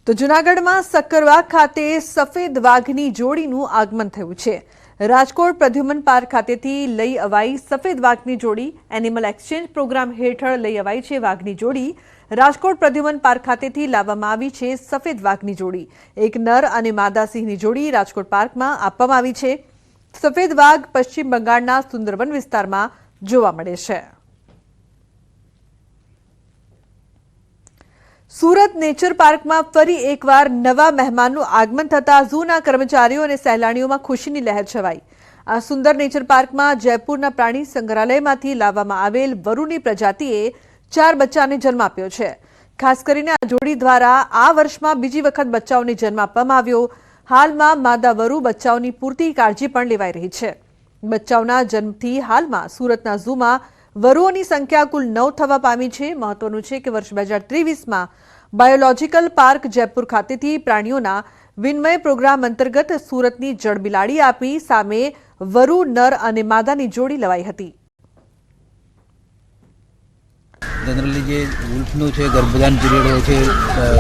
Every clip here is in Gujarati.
તો જૂનાગઢમાં સક્કરવાગ ખાતે સફેદ વાઘની જોડીનું આગમન થયું છે। રાજકોટ પ્રદ્યુમન પાર્ક ખાતેથી લઈ અવાઈ સફેદ વાઘની જોડી એનિમલ એક્સચેન્જ પ્રોગ્રામ હેઠળ લઈ અવાઈ છે। વાઘની જોડી રાજકોટ પ્રદ્યુમન પાર્ક ખાતેથી લાવવામાં આવી છે। સફેદ વાઘની જોડી એક નર અને માદા સિંહની જોડી રાજકોટ પાર્કમાં આપવામાં આવી છે। સફેદ વાઘ પશ્ચિમ બંગાળના સુંદરબન વિસ્તારમાં જોવા મળે છે। सूरत नेचर पार्क में फरी एकवार नवा मेहमानों आगमन थता ઝૂના कर्मचारीओ और सહેલાણીઓ में खुशी की लहर छवाई। आ सुंदर नेचर पार्क में जयपुर प्राणी संग्रहालय में लाववामां आवेल वरुनी प्रजातिए 4 बच्चाने जन्म आप्यो छे। खास करीने आ जोड़ी द्वारा आ वर्ष में बीजी वखत बच्चाओने जन्म आपवामां आव्यो। हाल में मादा वरु बच्चाओनी पूरती काळजी पण लेवाई रही छे। बच्चाओना जन्मथी हाल में सूरतना ઝૂ में वरुओनी संख्या कुल 9 थवा पामी छे। महत्वनुं छे के वर्ष 2023 में बायोलॉजिकल पार्क जयपुर खातेथी प्राणीओना विनिमय प्रोग्राम अंतर्गत सूरतनी जळबिलाड़ी आपी सामे वरु नर अने मादानी जोड़ी लवाई हती। जनरली जे वुल्फनो छे गर्भधान पीरियड होय छे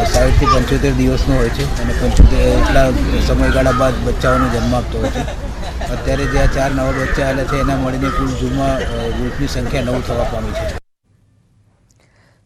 60 થી 75 દિવસનો હોય છે અને 75 એટલા સમયગાળા બાદ બચ્ચાઓને જન્મ આપતો હોય છે। અત્યારે જે આ 4 નવા બચ્ચા આવેલા છે એના મળીને કુલ ઝૂમાં વુલ્ફની સંખ્યા 9 થવા પામી છે।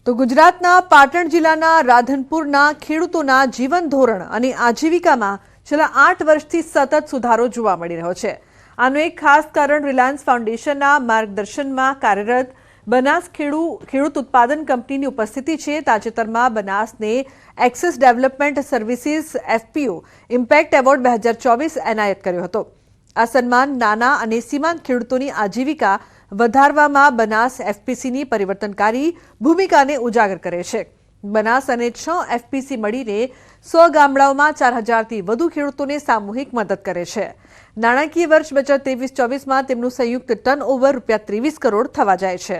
तो गुजरातना पाटण जिल्लाना राधनपुरना खेडूतोना जीवन धोरण अने आजीविकामां छेल्ला 8 वर्षथी सतत सुधारो जोवा मळी रह्यो छे। आनुं एक खास कारण रिलायंस फाउंडेशनना मार्गदर्शનમાં कार्यरत बनास खेडूत उत्पादन कंपनीनी उपस्थिति छे। ताजेतरमां बनासने access development services FPO impact award 2024 एनायत कर्यो हतो। आ सन्मान नाना अने सीमांत खेडूतोनी आजीविका વધારવામાં બનાસ એફપીસીની પરિવર્તનકારી ભૂમિકાને ઉજાગર કરે છે। બનાસ અને 6 એફપીસી મળીને 100 ગામડાઓમાં 4000 થી વધુ ખેડૂતોને સામૂહિક મદદ કરે છે। નાણાકીય વર્ષ 2023-24 માં તેમનું સંયુક્ત ટર્નઓવર ₹23 કરોડ થવા જાય છે।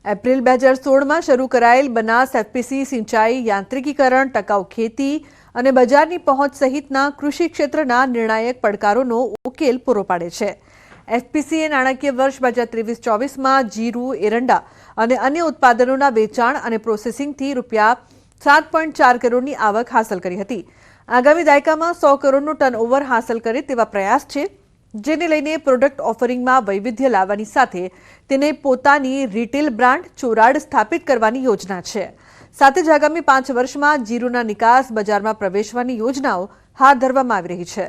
એપ્રિલ 2016 में शुरू करायेल बनास एफपीसी सिंचाई यांत्रिकीकरण टकाऊ खेती અને બજારની પહોંચ સહિતના કૃષિ ક્ષેત્રના નિર્ણાયક પડકારોનો ઉકેલ પૂરો પાડે છે। એફપીસીએ નાણાકીય વર્ષ 2023-24 માં જીરું, એરંડા અને અન્ય ઉત્પાદનોના વેચાણ અને પ્રોસેસિંગથી ₹7.4 કરોડની આવક હાંસલ કરી હતી। આગામી દાયકામાં 100 કરોડનું ટર્નઓવર હાંસલ કરે તેવા પ્રયાસ છે, જેને લઈને પ્રોડક્ટ ઓફરિંગમાં વૈવિધ્ય લાવવાની સાથે તેને પોતાની રિટેલ બ્રાન્ડ ચોરાડ સ્થાપિત કરવાની યોજના છે। સાથે જ આગામી 5 વર્ષમાં જીરુના નિકાસ બજારમાં પ્રવેશવાની યોજનાઓ હાથ ધરવામાં આવી રહી છે।